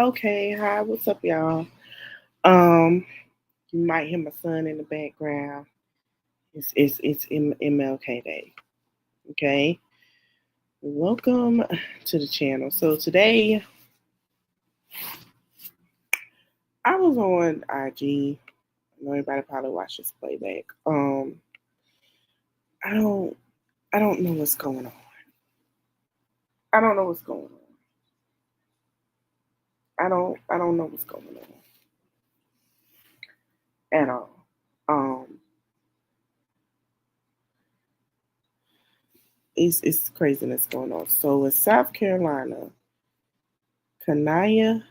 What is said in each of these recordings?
Okay, hi, what's up, y'all? Um, you might hear my son in the background. It's MLK Day. Okay, welcome to the channel. So today I was on IG. I know everybody probably watched this playback. I don't I don't know what's going on. I don't know what's going on. I don't know what's going on at all. Um, it's craziness going on. So in South Carolina, Kanaya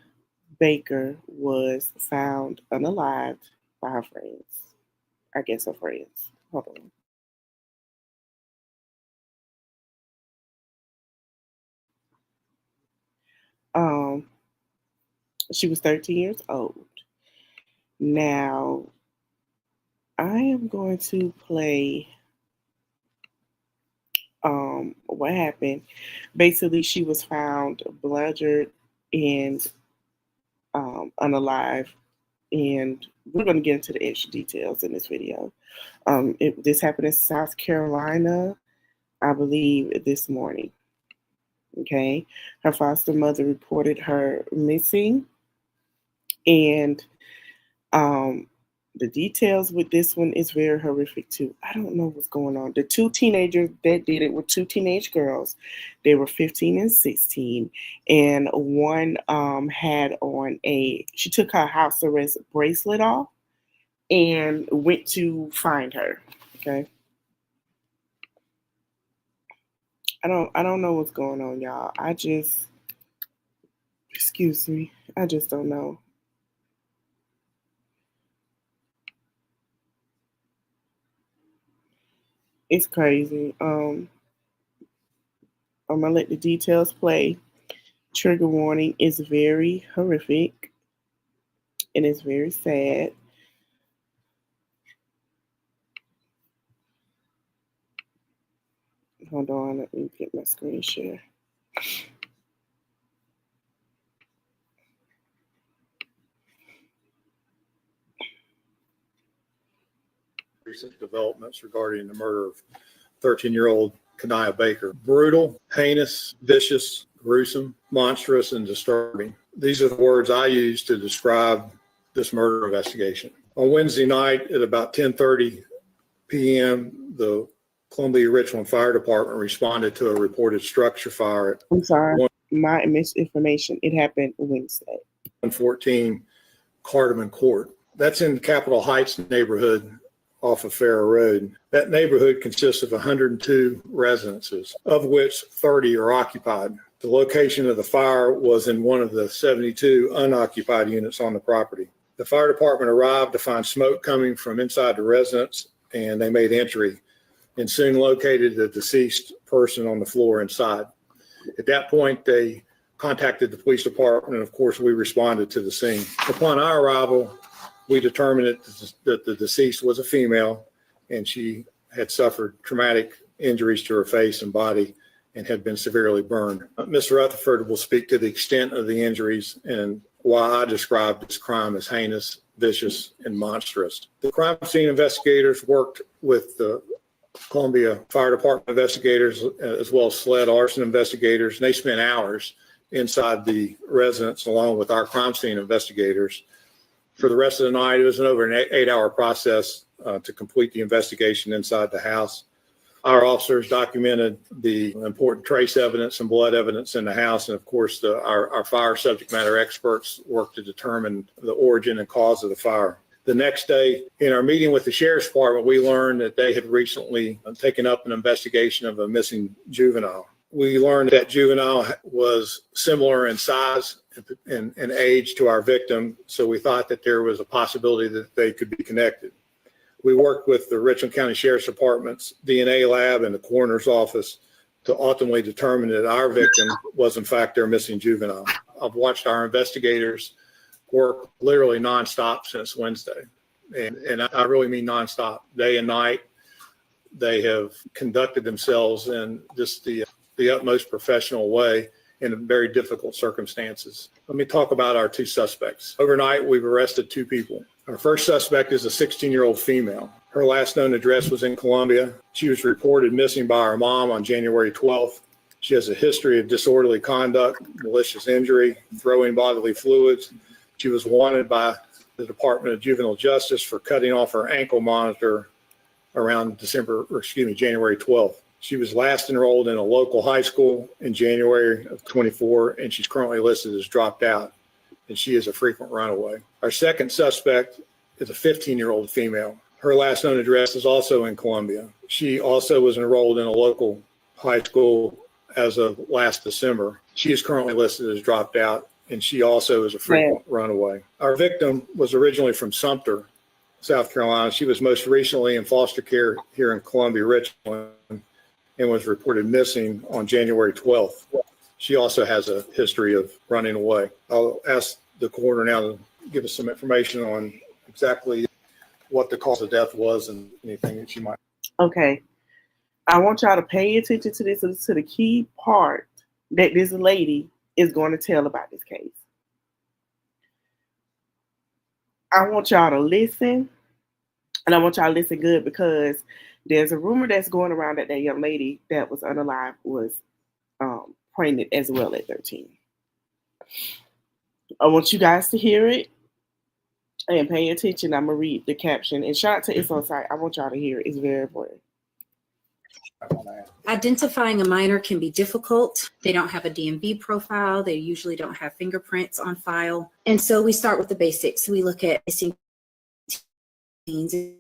Baker was found unalived by her friends. I guess her friends. Hold on. Um, she was 13 years old. Now, I am going to play what happened. Basically, she was found bludgeoned and unalive, and we're going to get into the extra details in this video. This happened in South Carolina, I believe, this morning. Okay, her foster mother reported her missing, and um, the details with this one is very horrific too. I don't know what's going on. The two teenagers that did it were two teenage girls. They were 15 and 16, and one had on she took her house arrest bracelet off and went to find her. Okay. I don't know what's going on, y'all. Excuse me. I just don't know. It's crazy. I'm gonna let the details play. Trigger warning is very horrific and it's very sad. Hold on, let me get my screen share. Recent developments regarding the murder of 13-year-old Kanaya Baker. Brutal, heinous, vicious, gruesome, monstrous, and disturbing. These are the words I use to describe this murder investigation. On Wednesday night at about 10:30 p.m., the Columbia Richland Fire Department responded to a reported structure fire at I'm sorry, my misinformation. It happened Wednesday. 114 Cardamon Court. That's in Capitol Heights neighborhood off of Farrow Road. That neighborhood consists of 102 residences, of which 30 are occupied. The location of the fire was in one of the 72 unoccupied units on the property. The fire department arrived to find smoke coming from inside the residence, and they made entry and soon located the deceased person on the floor inside. At that point, they contacted the police department, and of course, we responded to the scene. Upon our arrival, we determined that the deceased was a female, and she had suffered traumatic injuries to her face and body and had been severely burned. Ms. Rutherford will speak to the extent of the injuries and why I described this crime as heinous, vicious, and monstrous. The crime scene investigators worked with the Columbia Fire Department investigators as well as SLED arson investigators, and they spent hours inside the residence along with our crime scene investigators. For the rest of the night, it was over an 8-hour process to complete the investigation inside the house. Our officers documented the important trace evidence and blood evidence in the house. And of course, our fire subject matter experts worked to determine the origin and cause of the fire. The next day, in our meeting with the Sheriff's Department, we learned that they had recently taken up an investigation of a missing juvenile. We learned that juvenile was similar in size and age to our victim, so we thought that there was a possibility that they could be connected. We worked with the Richland County Sheriff's Department's DNA lab and the coroner's office to ultimately determine that our victim was in fact their missing juvenile. I've watched our investigators work literally nonstop since Wednesday, and I really mean nonstop, day and night. They have conducted themselves in just the utmost professional way, in very difficult circumstances. Let me talk about our two suspects. Overnight, we've arrested two people. Our first suspect is a 16-year-old female. Her last known address was in Columbia. She was reported missing by her mom on January 12th. She has a history of disorderly conduct, malicious injury, throwing bodily fluids. She was wanted by the Department of Juvenile Justice for cutting off her ankle monitor around January 12th. She was last enrolled in a local high school in January of 24, and she's currently listed as dropped out, and she is a frequent runaway. Our second suspect is a 15-year-old female. Her last known address is also in Columbia. She also was enrolled in a local high school as of last December. She is currently listed as dropped out, and she also is a frequent runaway. Our victim was originally from Sumter, South Carolina. She was most recently in foster care here in Columbia, Richland, and was reported missing on January 12th. She also has a history of running away. I'll ask the coroner now to give us some information on exactly what the cause of death was and anything that she might. Okay. I want y'all to pay attention to this, to the key part that this lady is going to tell about this case. I want y'all to listen, and I want y'all to listen good, because there's a rumor that's going around that that young lady that was unalive was pregnant as well at 13. I want you guys to hear it and pay attention. I'm going to read the caption. And shout out to It's On Site. I want y'all to hear it. It's very important. Identifying a minor can be difficult. They don't have a DMV profile. They usually don't have fingerprints on file. And so we start with the basics. We look at missing teens. The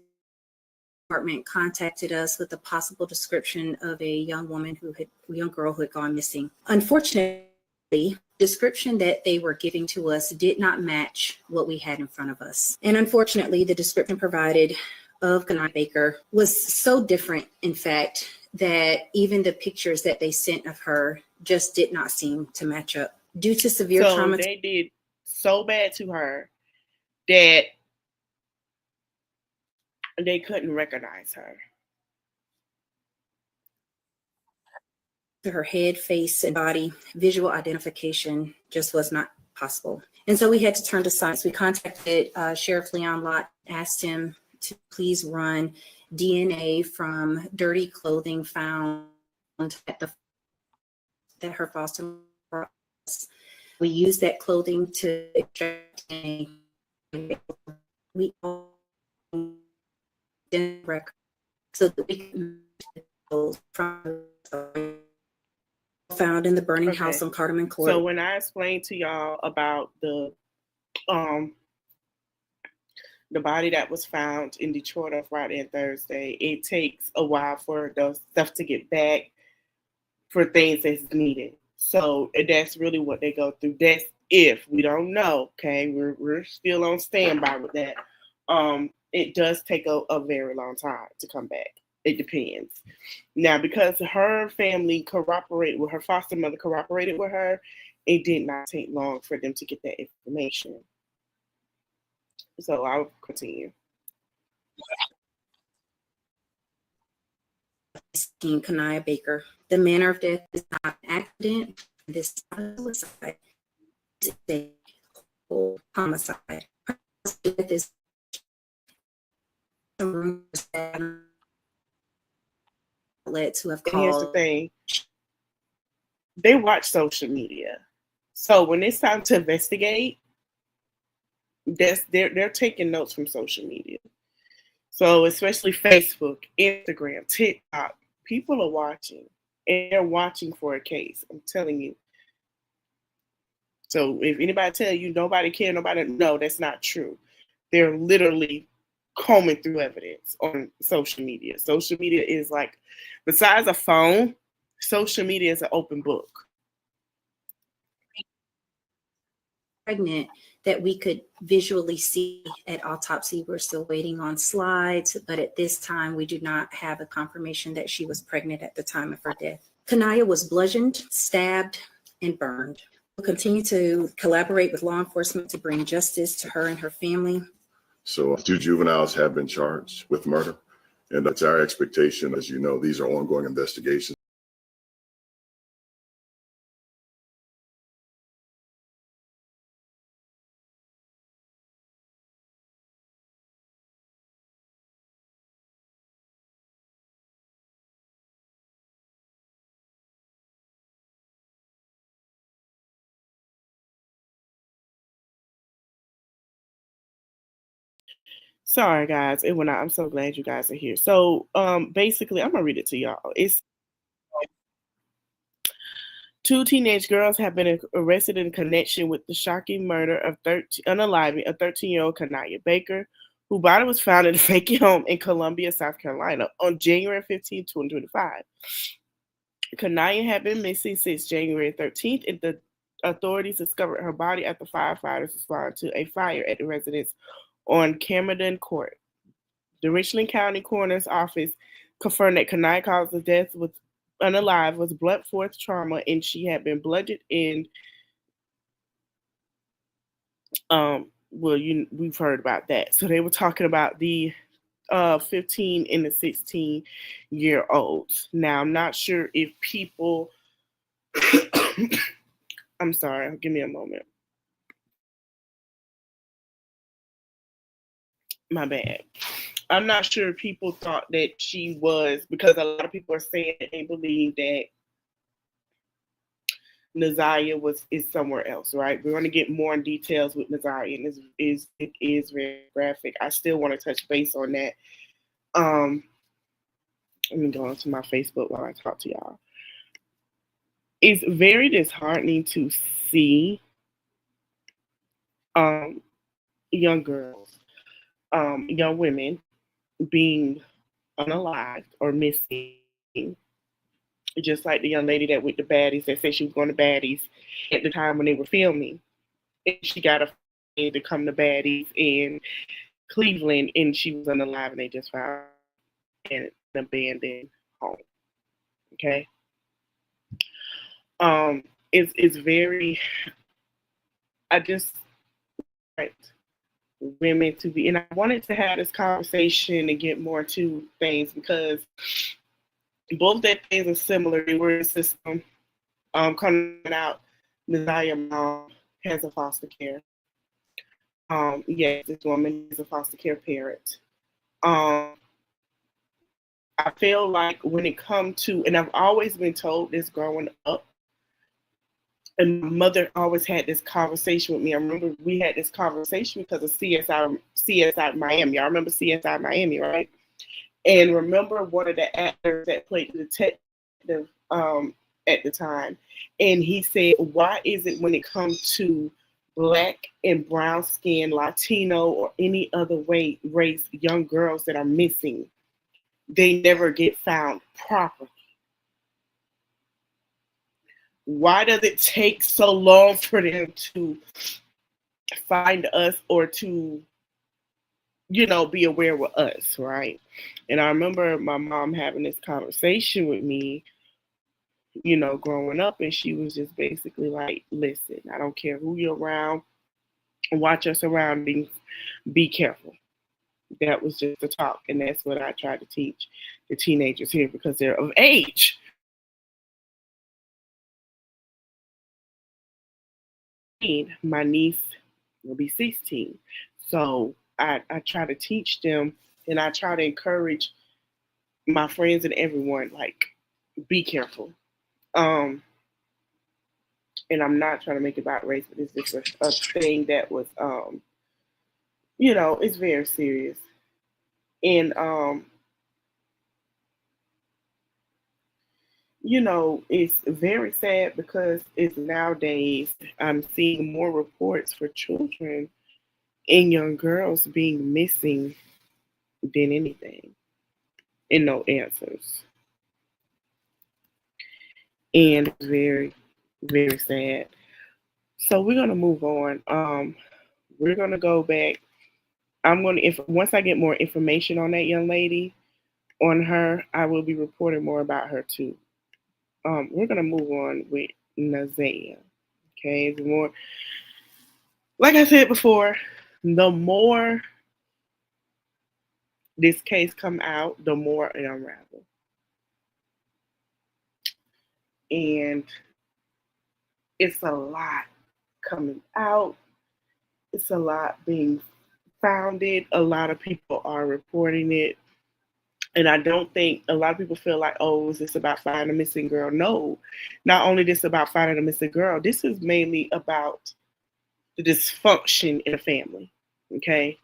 department contacted us with a possible description of a young girl who had gone missing. Unfortunately, the description that they were giving to us did not match what we had in front of us. And unfortunately, the description provided of Kaniyah Baker was so different, in fact, that even the pictures that they sent of her just did not seem to match up. Due to severe trauma. They did so bad to her that they couldn't recognize her. To her head, face, and body, visual identification just was not possible. And so we had to turn to science. We contacted Sheriff Leon Lott, asked him to please run DNA from dirty clothing found at that her foster mom brought us. We used that clothing to extract DNA. We record so that we can from found in the burning house on Cardamom Court. So when I explained to y'all about the body that was found in Detroit on Friday and Thursday, it takes a while for those stuff to get back for things that's needed. So that's really what they go through. That's if we don't know. Okay, we're still on standby with that. It does take a very long time to come back. It depends. Now, because her family cooperated with her, foster mother cooperated with her, it did not take long for them to get that information. So I'll continue. Kaniyah Baker. The manner of death is not an accident. This is not a suicide. It's a homicide. Death is outlets who have called. Here's the thing. They watch social media. So when it's time to investigate, they're taking notes from social media. So especially Facebook, Instagram, TikTok, people are watching, and they're watching for a case. I'm telling you. So if anybody tell you nobody care, no, that's not true. They're literally combing through evidence on social media. Social media is like, besides a phone, social media is an open book. Pregnant that we could visually see at autopsy. We're still waiting on slides, but at this time, we do not have a confirmation that she was pregnant at the time of her death. Kaniyah was bludgeoned, stabbed, and burned. We'll continue to collaborate with law enforcement to bring justice to her and her family. So 2 juveniles have been charged with murder, and it's our expectation, as you know, these are ongoing investigations. Sorry, guys, it went out. I'm so glad you guys are here. So, basically, I'm gonna read it to y'all. It's two teenage girls have been arrested in connection with the shocking murder of unaliving a 13-year-old Kanaya Baker, whose body was found in a vacant home in Columbia, South Carolina, on January 15, 2025. Kanaya had been missing since January 13th, and the authorities discovered her body after firefighters responded to a fire at the residence on Camden Court. The Richland County Coroner's Office confirmed that Kanaya caused the death was unalive, was blunt force trauma, and she had been bludgeoned in. We've heard about that. So they were talking about the 15 and the 16-year-olds. Now, I'm not sure if people. I'm sorry, give me a moment. My bad. I'm not sure people thought that she was, because a lot of people are saying that they believe that Naziah is somewhere else, right? We're going to get more in details with Naziah, and it is very graphic. I still want to touch base on that. Let me go onto my Facebook while I talk to y'all. It's very disheartening to see young girls, young women being unalived or missing, just like the young lady that with the baddies that said she was going to baddies at the time when they were filming. And she got a to come to baddies in Cleveland, and she was unalive, and they just found an abandoned home. Okay. It's very. I just want women to be, and I wanted to have this conversation and get more to things because both that things are similar. They were in the system. Coming out, Naziah mom has a foster care. Yes, this woman is a foster care parent. I feel like when it comes to, and I've always been told this growing up, and my mother always had this conversation with me. I remember we had this conversation because of CSI Miami. Y'all remember CSI Miami, right? And remember one of the actors that played the detective at the time, and he said, "Why is it when it comes to Black and brown skin, Latino, or any other race young girls that are missing, they never get found properly? Why does it take so long for them to find us or to, be aware with us, right?" And I remember my mom having this conversation with me, growing up, and she was just basically like, "Listen, I don't care who you're around, watch your surroundings, be careful." That was just the talk, and that's what I try to teach the teenagers here because they're of age. My niece will be 16. So I try to teach them, and I try to encourage my friends and everyone, like, be careful. And I'm not trying to make it about race, but it's just a thing that was, it's very serious. And, it's very sad because it's nowadays I'm seeing more reports for children and young girls being missing than anything and no answers. And it's very, very sad. So we're gonna move on. We're gonna go back. Once I get more information on that young lady, on her, I will be reporting more about her too. We're gonna move on with Naziah. Okay, the more, like I said before, the more this case come out, the more it unravels. And it's a lot coming out. It's a lot being founded. A lot of people are reporting it. And I don't think a lot of people feel like, oh, is this about finding a missing girl? No, not only this about finding a missing girl. This is mainly about the dysfunction in a family. Okay,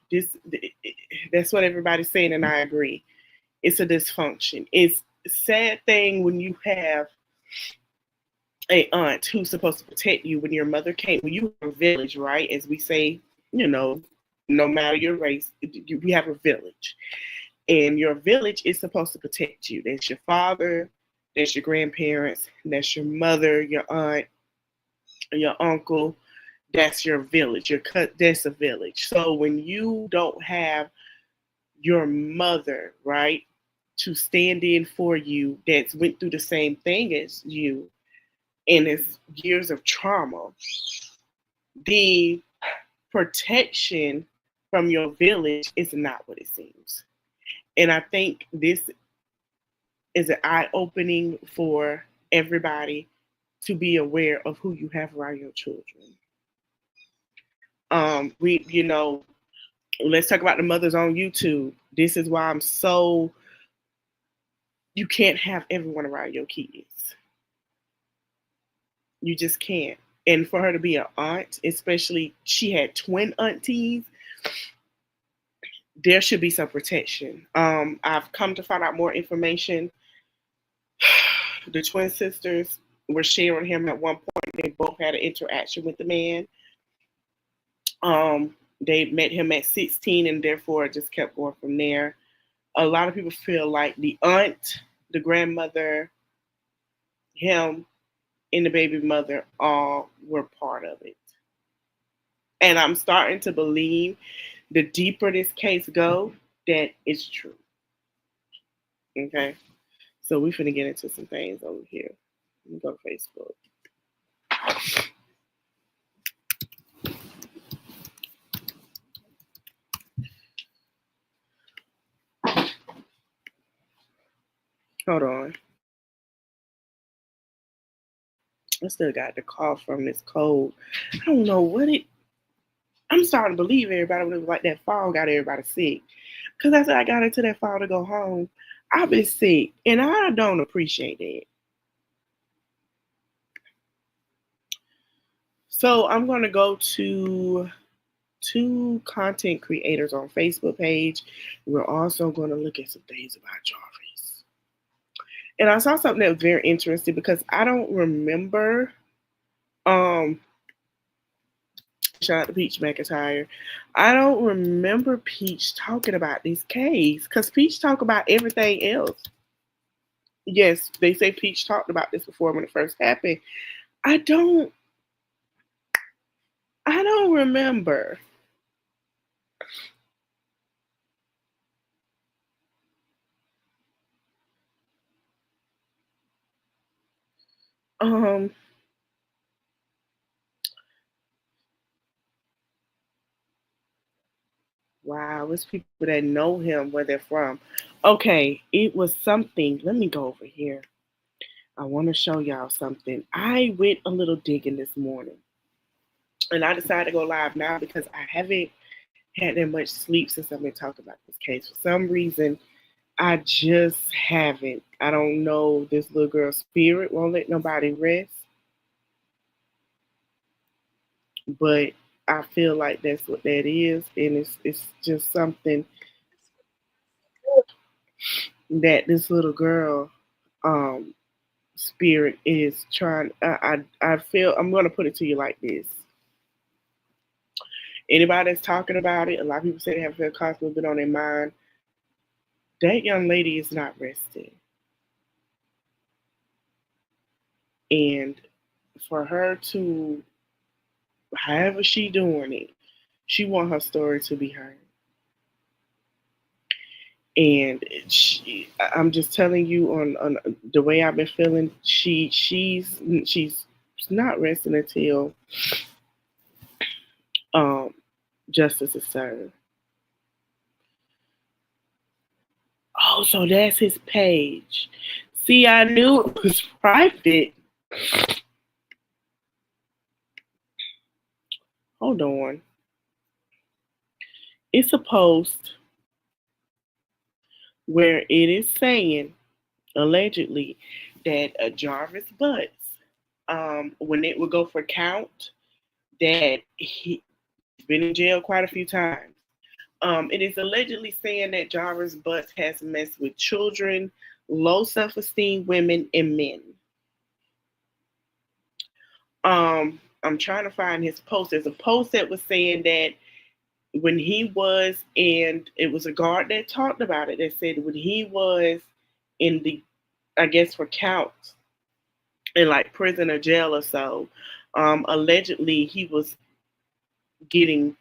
That's what everybody's saying, and I agree. It's a dysfunction. It's a sad thing when you have a aunt who's supposed to protect you when your mother can't. When you have a village, right? As we say, no matter your race, we have a village. And your village is supposed to protect you. That's your father, that's your grandparents, that's your mother, your aunt, your uncle. That's your village. That's a village. So when you don't have your mother, right, to stand in for you, that's went through the same thing as you, and it's years of trauma, the protection from your village is not what it seems. And I think this is an eye-opening for everybody to be aware of who you have around your children. Let's talk about the mothers on YouTube. This is why you can't have everyone around your kids. You just can't. And for her to be an aunt, especially she had twin aunties, there should be some protection. I've come to find out more information. The twin sisters were sharing him at one point. They both had an interaction with the man. They met him at 16 and therefore it just kept going from there. A lot of people feel like the aunt, the grandmother, him, and the baby mother all were part of it. And I'm starting to believe the deeper this case goes, that it's true. Okay? So we're finna get into some things over here. Let me go to Facebook. Hold on. I still got the cough from this cold. I don't know I'm starting to believe everybody was like that fall got everybody sick. Because after I got into that fall to go home, I've been sick. And I don't appreciate that. So I'm going to go to 2 content creators on Facebook page. We're also going to look at some things about Jarvis. And I saw something that was very interesting because I don't remember. Shout out to Peach McIntyre. I don't remember Peach talking about this case because Peach talked about everything else. Yes, they say Peach talked about this before when it first happened. I don't remember. Wow, it's people that know him, where they're from. Okay, it was something. Let me go over here. I want to show y'all something. I went a little digging this morning. And I decided to go live now because I haven't had that much sleep since I've been talking about this case. For some reason, I just haven't. I don't know. This little girl's spirit won't let nobody rest. But I feel like that's what that is. And it's just something that this little girl spirit is trying. I feel, I'm going to put it to you like this. Anybody that's talking about it, a lot of people say they have Phil Cosmo been on their mind. That young lady is not resting. And for her to, however she doing it, she want her story to be heard. And I'm just telling you on the way I've been feeling, she's not resting until justice is served. Oh, so that's his page. See, I knew it was private. Hold on. It's a post where it is saying, allegedly, that Jarvis Butts, when it would go for count, that he's been in jail quite a few times. It is allegedly saying that Jarvis Butts has messed with children, low self-esteem women, and men. I'm trying to find his post. There's a post that was saying that when he was, and it was a guard that talked about it, that said when he was in the, I guess for counts, in like prison or jail or so, allegedly he was giving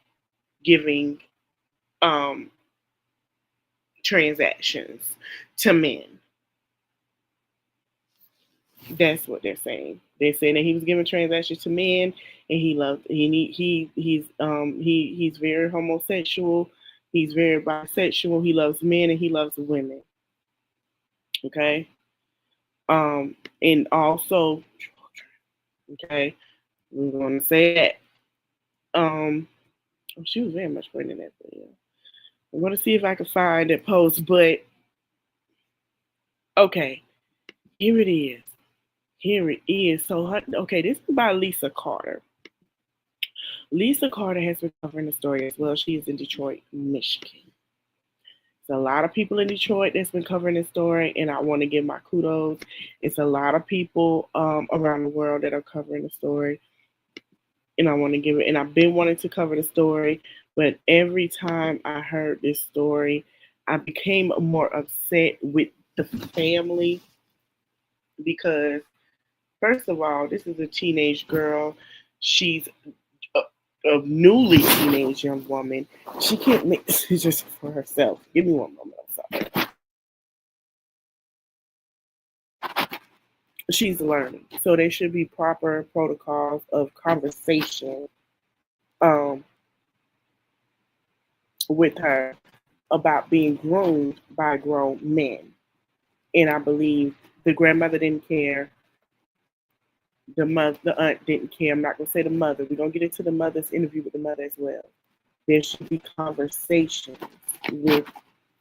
transactions to men. That's what they're saying. They're saying that he was giving transactions to men, and he's very homosexual. He's very bisexual. He loves men and he loves women. Okay. And also, okay, we're gonna say that. She was very much better in that video. I'm gonna see if I can find that post, but okay, here it is. Here it is. So, okay, this is by Lisa Carter. Lisa Carter has been covering the story as well. She is in Detroit, Michigan. There's a lot of people in Detroit that's been covering this story, and I want to give my kudos. It's a lot of people around the world that are covering the story, and I want to give it. And I've been wanting to cover the story, but every time I heard this story, I became more upset with the family because, first of all, this is a teenage girl. She's a newly teenage young woman. She can't make decisions for herself. Give me one moment. I'm sorry. She's learning. So there should be proper protocols of conversation with her about being groomed by grown men. And I believe the grandmother didn't care. The aunt didn't care. I'm not going to say the mother. We're going to get into the mother's interview with the mother as well. There should be conversations with,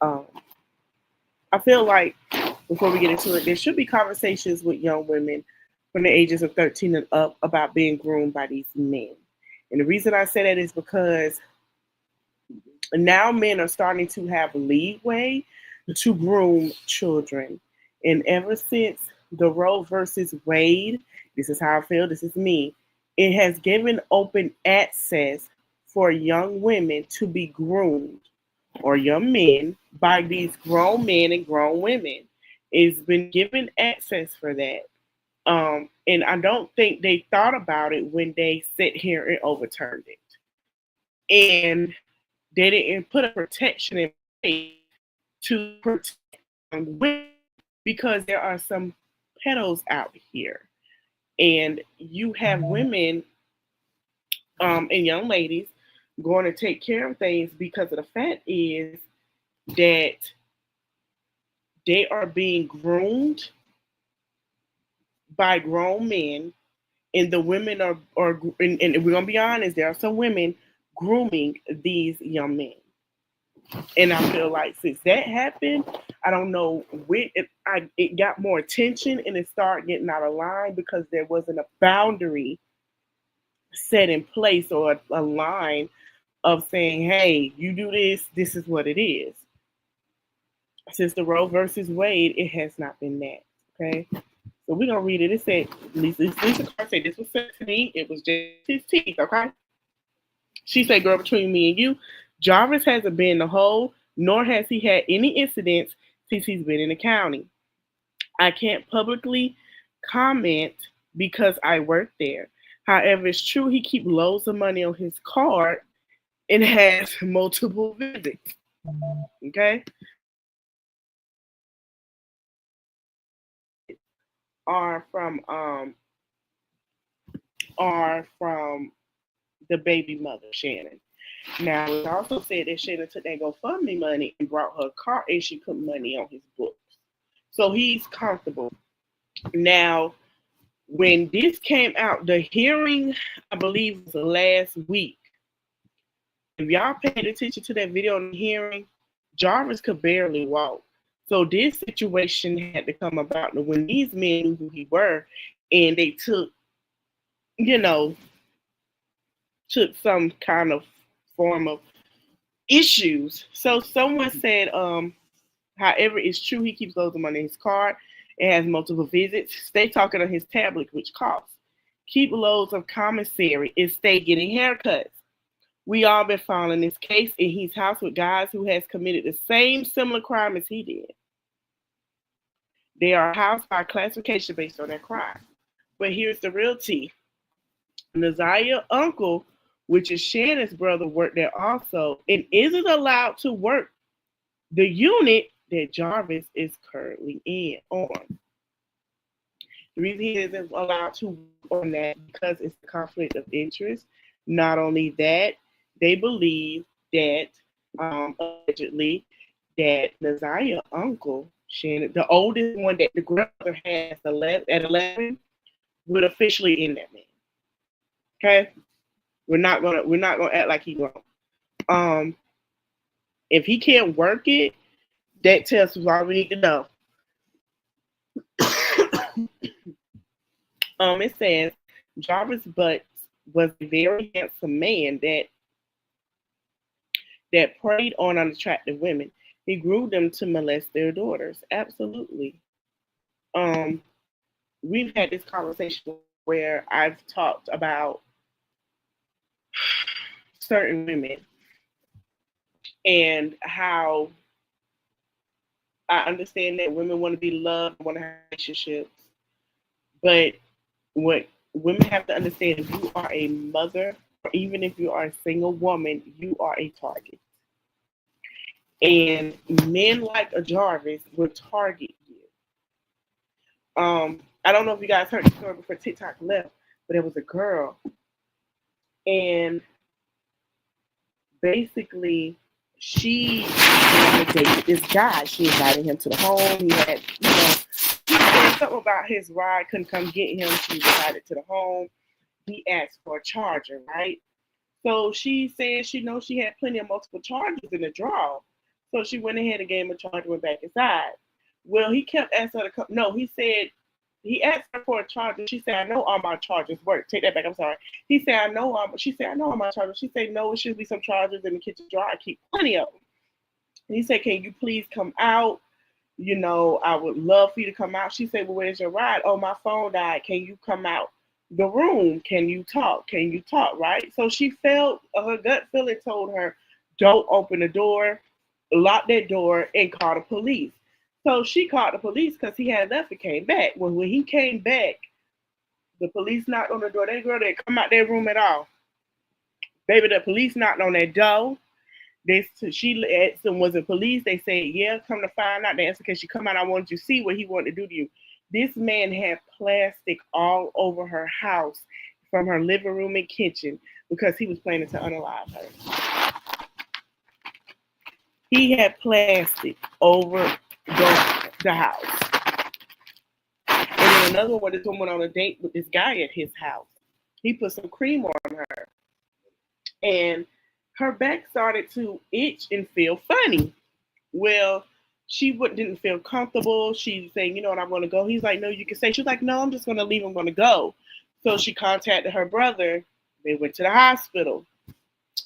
I feel like, before we get into it, there should be conversations with young women from the ages of 13 and up about being groomed by these men. And the reason I say that is because now men are starting to have leeway to groom children. And ever since the Roe versus Wade, this is how I feel, this is me, it has given open access for young women to be groomed, or young men, by these grown men and grown women. It's been given access for that. And I don't think they thought about it when they sit here and overturned it. And they didn't put a protection in place to protect women, because there are some pedos out here. And you have women and young ladies going to take care of things because of the fact is that they are being groomed by grown men, and the women are and we're going to be honest, there are some women grooming these young men. And I feel like since that happened, I don't know when it got more attention and it started getting out of line because there wasn't a boundary set in place or a line of saying, hey, you do this, this is what it is. Since the Roe versus Wade, it has not been that. Okay. So we're going to read it. It said, Lisa Carter said this was said to me. It was just his teeth. Okay. She said, girl, between me and you, Jarvis hasn't been in the hole, nor has he had any incidents since he's been in the county. I can't publicly comment because I work there. However, it's true he keeps loads of money on his card and has multiple visits. Okay? Are from the baby mother, Shannon. Now, it also said that Shannon took that GoFundMe money and brought her car, and she put money on his books. So he's comfortable. Now, when this came out, the hearing, I believe, was last week. If y'all paid attention to that video on the hearing, Jarvis could barely walk. So this situation had to come about when these men knew who he were, and they took some kind of form of issues. So someone said, however, it's true he keeps loads of money in his card. It has multiple visits. Stay talking on his tablet, which costs. Keep loads of commissary and stay getting haircuts. We all been following this case in his house with guys who has committed the same similar crime as he did. They are housed by classification based on their crime. But here's the real tea. Naziah's uncle, which is Shannon's brother, worked there also and isn't allowed to work the unit that Jarvis is currently on. The reason he isn't allowed to work on that because it's a conflict of interest. Not only that, they believe that allegedly that Naziah's uncle, Shannon, the oldest one that the grandmother has at 11, would officially end that man. Okay, we're not gonna act like he won't. If he can't work it, that tells us all we need to know. It says Jarvis Butts was a very handsome man that preyed on unattractive women. He grew them to molest their daughters. Absolutely. We've had this conversation where I've talked about certain women and how I understand that women want to be loved, want to have relationships, but what women have to understand, if you are a mother, or even if you are a single woman, you are a target. And men like a Jarvis will target you. I don't know if you guys heard the story before TikTok left, but it was a girl. And basically, she wanted to date this guy. She invited him to the home. He had, he said something about his ride couldn't come get him. She invited to the home. He asked for a charger, right? So she said she knows she had plenty of multiple chargers in the drawer. So she went ahead and gave him a charger, went back inside. Well, he kept asking her to come. No, he said, he asked her for a charger. She said, I know all my chargers work. Take that back. I'm sorry. He said, she said, I know all my chargers. She said, no, it should be some chargers in the kitchen drawer. I keep plenty of them. And he said, can you please come out? I would love for you to come out. She said, well, where's your ride? Oh, my phone died. Can you come out the room? Can you talk? Right? So she felt, her gut feeling told her, don't open the door, lock that door, and call the police. So she called the police because he had left and came back. When he came back, the police knocked on the door. That girl didn't come out their room at all. Baby, the police knocked on that door. She asked them, was it police? They said, yeah, come to find out. They asked, can she come out? I wanted you to see what he wanted to do to you. This man had plastic all over her house from her living room and kitchen because he was planning to unalive her. He had plastic over the house. And then another one, this woman on a date with this guy at his house. He put some cream on her. And her back started to itch and feel funny. Well, she didn't feel comfortable. She's saying, you know what, I'm going to go. He's like, no, you can stay. She's like, no, I'm just going to leave. I'm going to go. So she contacted her brother. They went to the hospital.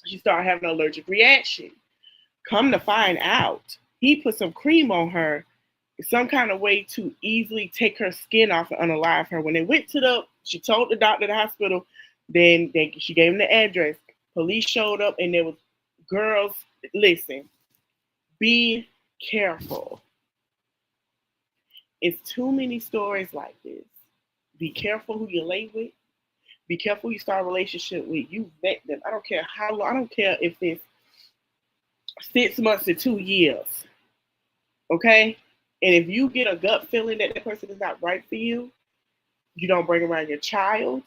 She started having an allergic reaction. Come to find out, he put some cream on her, some kind of way to easily take her skin off and unalive her. When they went she told the doctor at the hospital, then she gave him the address. Police showed up and there was girls, listen, be careful. It's too many stories like this. Be careful who you lay with. Be careful who you start a relationship with. You vet them. I don't care how long. I don't care if it's 6 months to 2 years. Okay? And if you get a gut feeling that that person is not right for you, you don't bring around your child.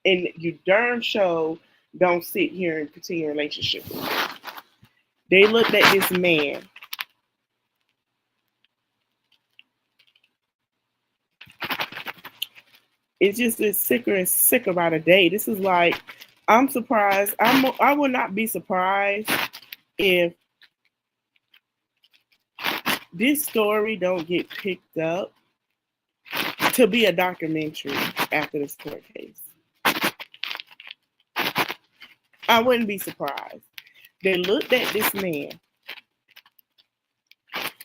And you darn sure don't sit here and continue a relationship with you. They looked at this man. It's just sicker and sicker by the day. This is like, I'm surprised. I would not be surprised if this story don't get picked up to be a documentary after this court case. I wouldn't be surprised. They looked at this man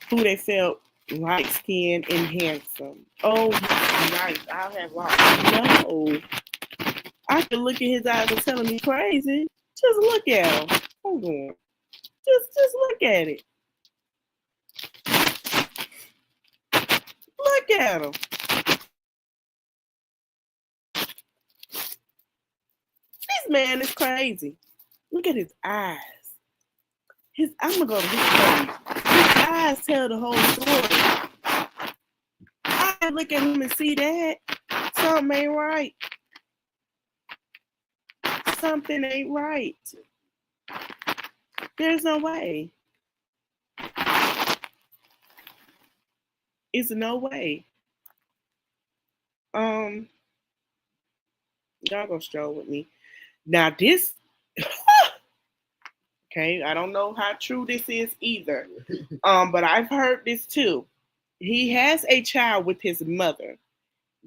who they felt light skinned and handsome. Oh, he's nice. I'll have lots. No. I could look at his eyes and tell him he's crazy. Just look at him. Hold on. Just look at it. Look at him. This man is crazy. Look at his eyes. I'm gonna go to his page. His eyes tell the whole story. I look at him and see that something ain't right. Something ain't right. There's no way. It's no way. Y'all gonna stroll with me. Now this okay, I don't know how true this is either. But I've heard this too. He has a child with his mother.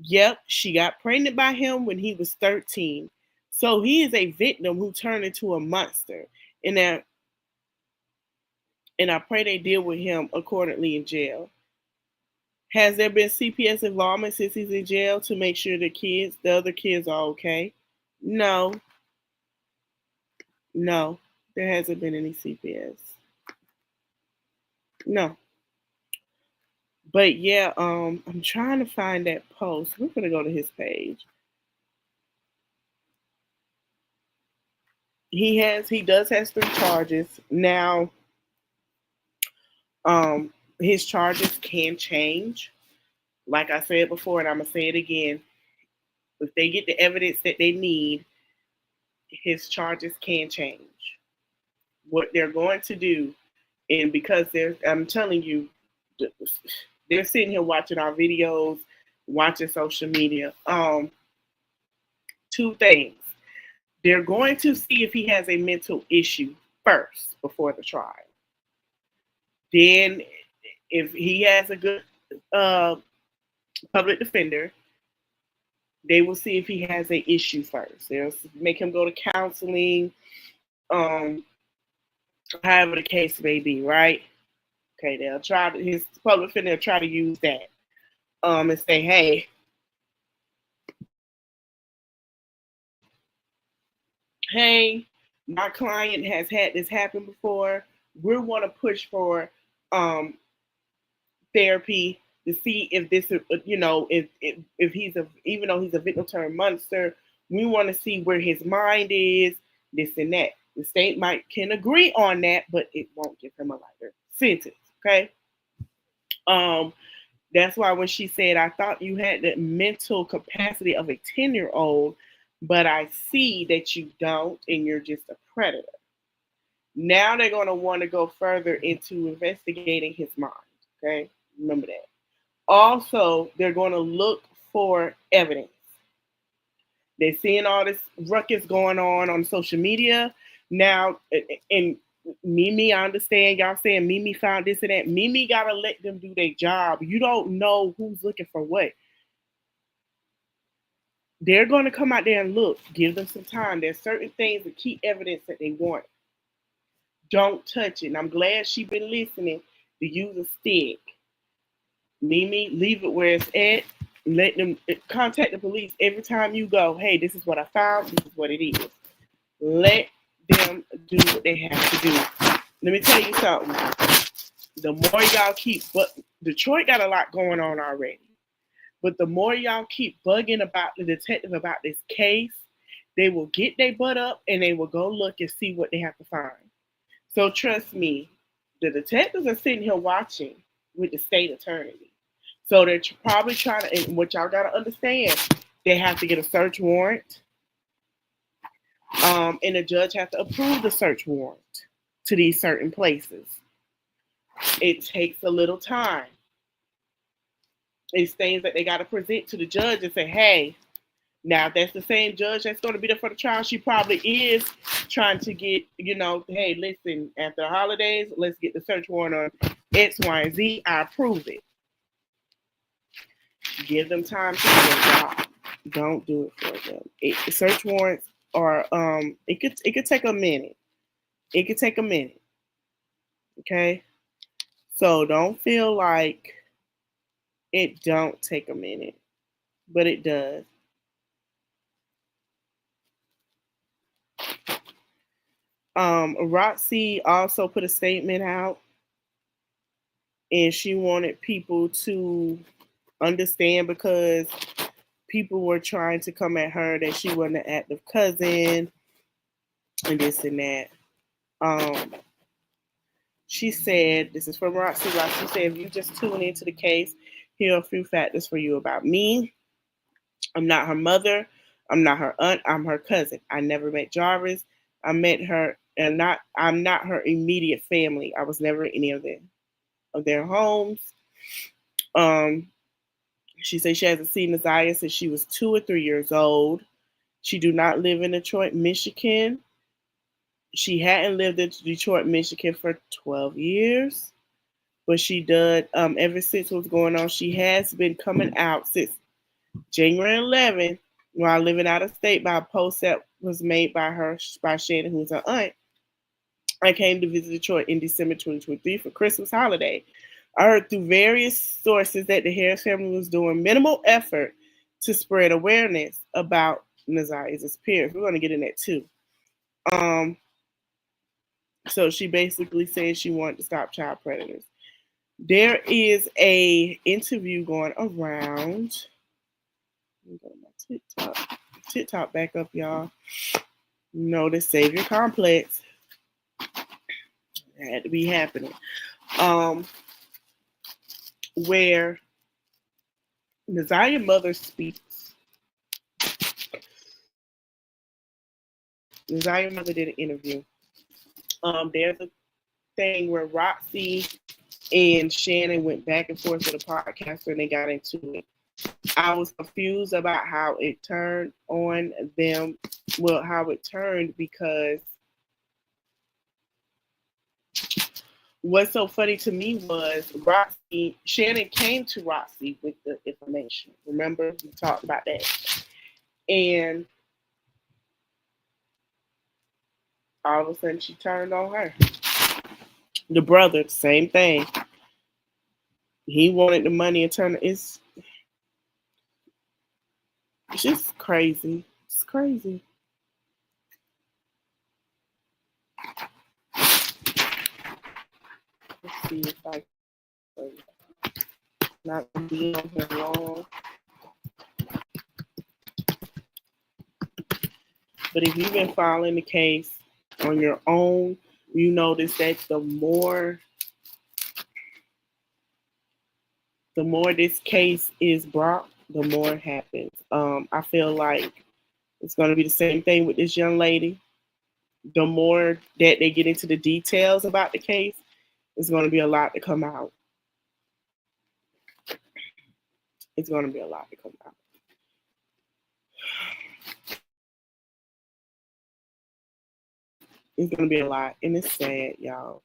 Yep, she got pregnant by him when he was 13. So he is a victim who turned into a monster. And I pray they deal with him accordingly in jail. Has there been CPS involvement since he's in jail to make sure the other kids are okay? No. No, there hasn't been any CPS. No. But yeah, I'm trying to find that post. We're gonna go to his page. He does have 3 charges. Now, his charges can change. Like I said before, and I'm gonna say it again. If they get the evidence that they need, his charges can change. What they're going to do, and because I'm telling you, they're sitting here watching our videos, watching social media. 2 things. They're going to see if he has a mental issue first before the trial. Then, if he has a good public defender, they will see if he has an issue first. They'll make him go to counseling, however the case may be, right? Okay, they'll try to, his public defender will try to use that and say, hey, my client has had this happen before. We want to push for therapy to see if this, if he's even though he's a victim turned monster, we want to see where his mind is, this and that. The state can agree on that, but it won't give him a lighter sentence. Okay. That's why when she said, I thought you had the mental capacity of a 10-year-old, but I see that you don't, and you're just a predator. Now they're going to want to go further into investigating his mind. Okay. Remember that. Also, they're going to look for evidence. They're seeing all this ruckus going on social media. Now, and Mimi, I understand y'all saying Mimi found this and that. Mimi got to let them do their job. You don't know who's looking for what. They're going to come out there and look. Give them some time. There's certain things, the key evidence that they want. Don't touch it. And I'm glad she's been listening to use a stick. Mimi, leave it where it's at. Let them contact the police every time you go. Hey, this is what I found. This is what it is. Let them do what they have to do. Let me tell you something. The more y'all Detroit got a lot going on already. But the more y'all keep bugging about the detective about this case, they will get their butt up and they will go look and see what they have to find. So trust me, the detectives are sitting here watching with the state attorney. So they're probably trying to, and what y'all got to understand, they have to get a search warrant. And the judge has to approve the search warrant to these certain places. It takes a little time. It's things that they got to present to the judge and say, hey, now if that's the same judge that's going to be there for the trial, she probably is trying to get, hey, listen, after the holidays, let's get the search warrant on X, Y, and Z. I approve it. Give them time to do their job. Don't do it for them. Search warrants are it could take a minute. It could take a minute. Okay? So don't feel like it don't take a minute, but it does. Roxy also put a statement out, and she wanted people to understand because people were trying to come at her that she wasn't an active cousin and this and that. She said, this is from Roxy. Roxy said, if you just tune into the case, here are a few factors for you about me. I'm not her mother. I'm not her aunt. I'm her cousin. I never met Jarvis. I met her, and I'm not her immediate family. I was never in any of their homes. She said she hasn't seen Naziah since she was 2 or 3 years old. She do not live in Detroit, Michigan. She hadn't lived in Detroit, Michigan for 12 years. But she did, ever since what's going on, she has been coming out since January 11th while living out of state by a post that was made by Shannon, who's her aunt. I came to visit Detroit in December 2023 for Christmas holiday. I heard through various sources that the Harris family was doing minimal effort to spread awareness about Naziah's disappearance. We're going to get in that too. So she basically said she wanted to stop child predators. There is a interview going around. Let me go to my TikTok back up, y'all. You know, the Savior Complex. It had to be happening. Where Naziah's mother speaks. Naziah's mother did an interview. There's a thing where Roxy and Shannon went back and forth with a podcaster and they got into it. I was confused about how it turned on them. Well, how it turned, because what's so funny to me was Shannon came to Roxy with the information. Remember, we talked about that. And all of a sudden she turned on her. The brother, same thing. He wanted the money and turned it's just crazy. It's crazy. Let's see if I can not be on here long. But if you've been following the case on your own, you notice that the more this case is brought, the more it happens. I feel like it's going to be the same thing with this young lady. The more that they get into the details about the case, it's going to be a lot to come out. It's going to be a lot to come out. It's going to be a lot, and it's sad, y'all.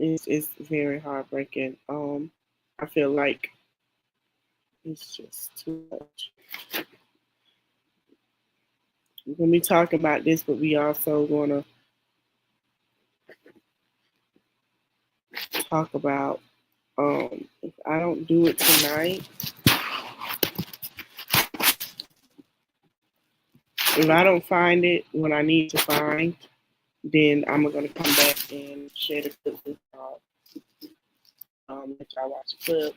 It's very heartbreaking. I feel like it's just too much. We're going to be talking about this, but we also going to talk about if I don't do it tonight, if I don't find it when I need to find, then I'm going to come back and share the clips with y'all. Let y'all watch the clips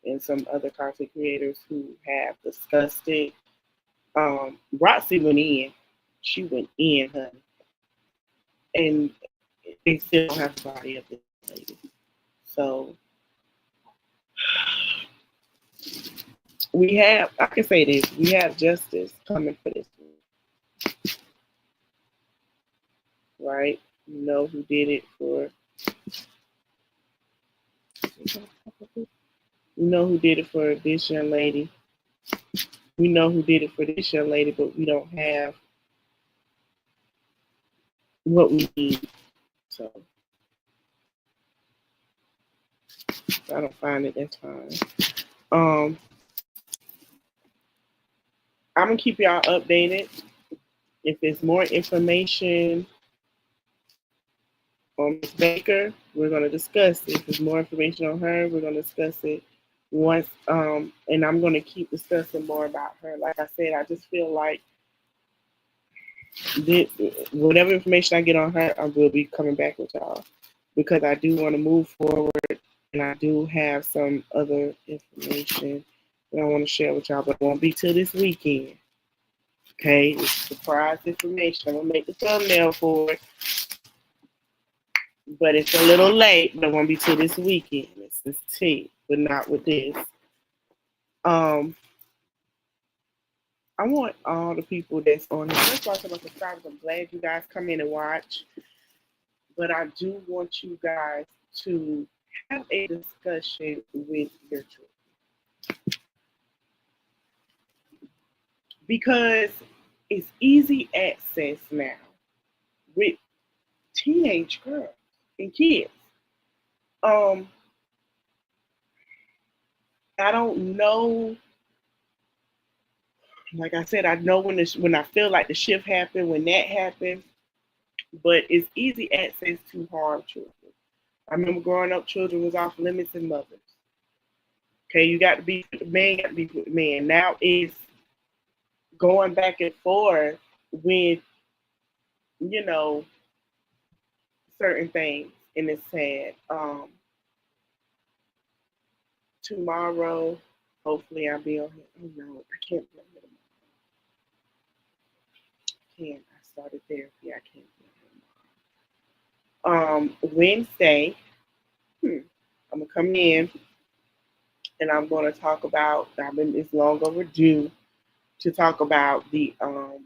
and some other content creators who have discussed it. Roxy went in. She went in, honey. And they still don't have the body of this lady. So I can say this, we have justice coming for this one. Right? You know who did it for this young lady. We know who did it for this young lady, but we don't have what we need. So If I don't find it, that's fine. I'm gonna keep y'all updated. If there's more information on Ms. Baker, we're gonna discuss it. If there's more information on her, we're gonna discuss it once. And I'm gonna keep discussing more about her. Like I said, I just feel like whatever information I get on her, I will be coming back with y'all because I do want to move forward, and I do have some other information that I want to share with y'all, but it won't be till this weekend. Okay, it's surprise information. I'm gonna make the thumbnail for it, but it's a little late. But it won't be till this weekend. It's this tea, but not with this. I want all the people that's on here. First of all, to my subscribers, I'm glad you guys come in and watch. But I do want you guys to have a discussion with your children. Because it's easy access now with teenage girls and kids. I don't know. Like I said, I know when I feel like the shift happened, when that happened, but it's easy access to harm children. I remember growing up, children was off limits and mothers. Okay, you got to be with the man, got to be with the man. Now it's going back and forth with, certain things, and it's sad. Tomorrow, hopefully I'll be on here. Oh no, I can't be on here tomorrow. I started therapy. I can't be on here tomorrow. Wednesday, I'm gonna come in and I'm gonna talk about. It's long overdue to talk about the. I'm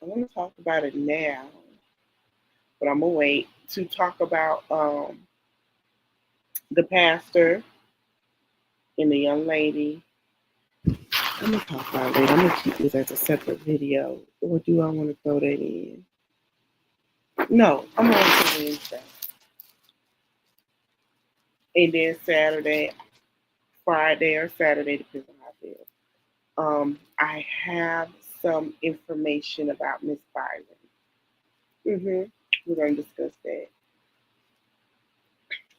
gonna talk about it now, but I'm gonna wait to talk about the pastor and the young lady. I'm gonna talk about it later. I'm gonna keep this as a separate video, or do I want to throw that in? No, I'm on to Wednesday. And then Saturday, Friday or Saturday, depends on how I feel. I have some information about Miss Byron. We're going to discuss that.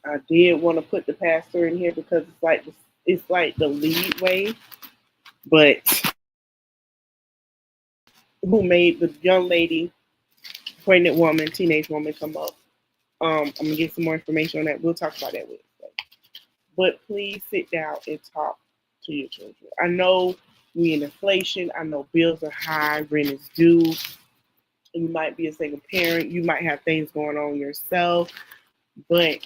I did want to put the pastor in here because it's like the lead way, but who made the young lady, pregnant woman, teenage woman come up? I'm gonna get some more information on that. We'll talk about that Wednesday. But please sit down and talk to your children. I know we in inflation. I know bills are high, rent is due. You might be a single parent. You might have things going on yourself. But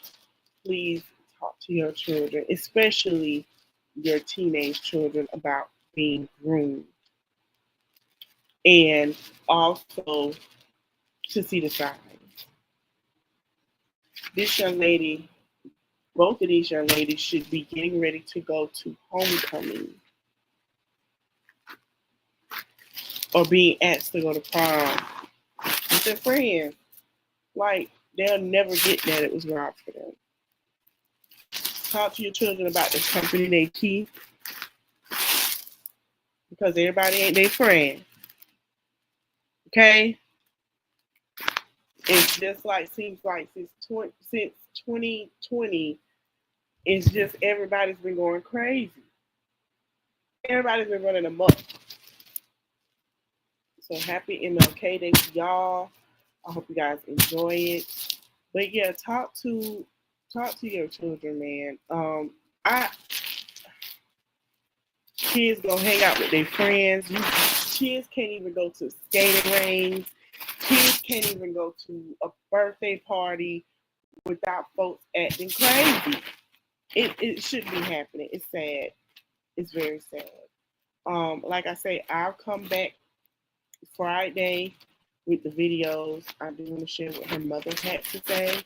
please talk to your children, especially your teenage children, about being groomed. And also to see the signs. This young lady, both of these young ladies should be getting ready to go to homecoming or being asked to go to prom with their friends. Like, they'll never get that. It was right for them. Talk to your children about the company they keep, because everybody ain't their friend. Okay? It's just like, seems like since 2020, it's just everybody's been going crazy. Everybody's been running amok. So happy MLK Day to y'all. I hope you guys enjoy it. But yeah, talk to your children, man. Kids gonna hang out with their friends. Kids can't even go to skating rings. Kids can't even go to a birthday party without folks acting crazy. It shouldn't be happening. It's sad. It's very sad. Like I say, I'll come back Friday with the videos. I do want to share what her mother had to say.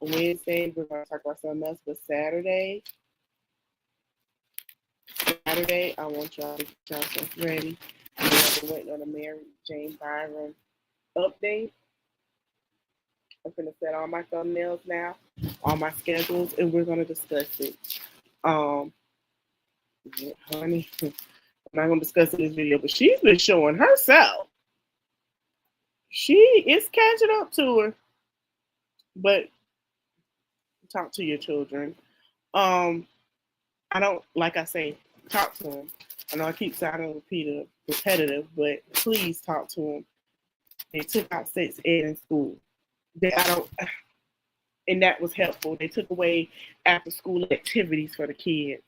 Wednesday, we're going to talk about something else, but Saturday, I want y'all to get yourself ready. We're waiting on a Mary Jane Byron update. I'm going to set all my thumbnails now, all my schedules, and we're going to discuss it. Yeah, honey, I'm not going to discuss it in this video, but she's been showing herself. She is catching up to her. But talk to your children. I don't, like I say, talk to them. I know I keep sounding repetitive, but please talk to them. They took out sex ed in school. And that was helpful. They took away after school activities for the kids.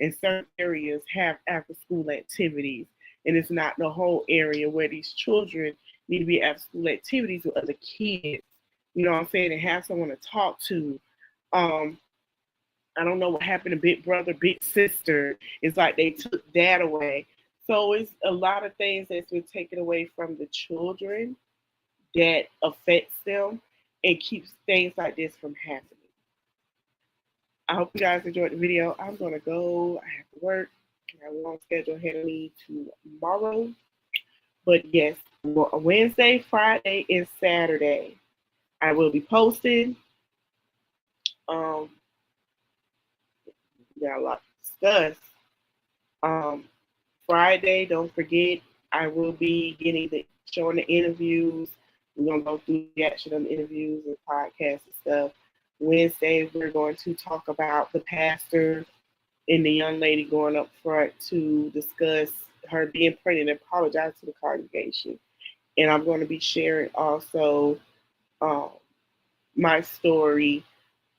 And certain areas have after school activities. And it's not the whole area where these children need to be after school activities with other kids. You know what I'm saying? And have someone to talk to. I don't know what happened to Big Brother, Big Sister. It's like they took that away. So it's a lot of things that's been taken away from the children that affects them and keeps things like this from happening. I hope you guys enjoyed the video. I'm going to go. I have to work. I have a long schedule ahead of me tomorrow. But yes, Wednesday, Friday, and Saturday, I will be posting. We got a lot to discuss. Friday, don't forget, I will be showing the interviews. We're going to go through the action of the interviews and podcasts and stuff. Wednesday, we're going to talk about the pastor and the young lady going up front to discuss her being pregnant and apologize to the congregation. And I'm going to be sharing also my story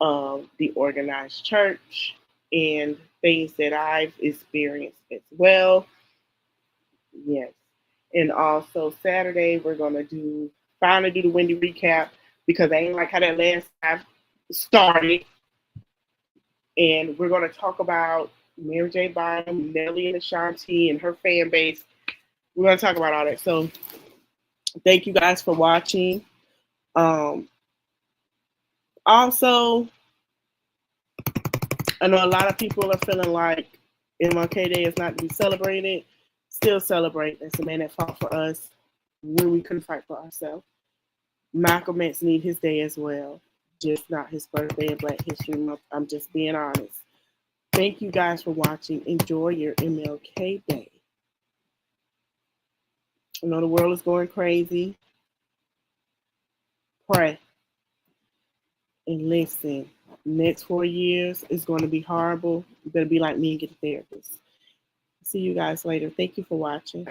of the organized church and things that I've experienced as well. Yes. And also Saturday, we're going to finally do the Wendy recap because I ain't like how that last time started. And we're going to talk about Mary J. Bynum, Nelly and Ashanti and her fan base. We're going to talk about all that. So thank you guys for watching. Also, I know a lot of people are feeling like MLK Day is not to be celebrated. Still celebrate. That's the man that fought for us when we couldn't fight for ourselves. Malcolm X needs his day as well. Just not his birthday and Black History Month. I'm just being honest. Thank you guys for watching. Enjoy your MLK Day. I know the world is going crazy. Pray. And listen, next 4 years is going to be horrible. You better be like me and get a therapist. See you guys later. Thank you for watching.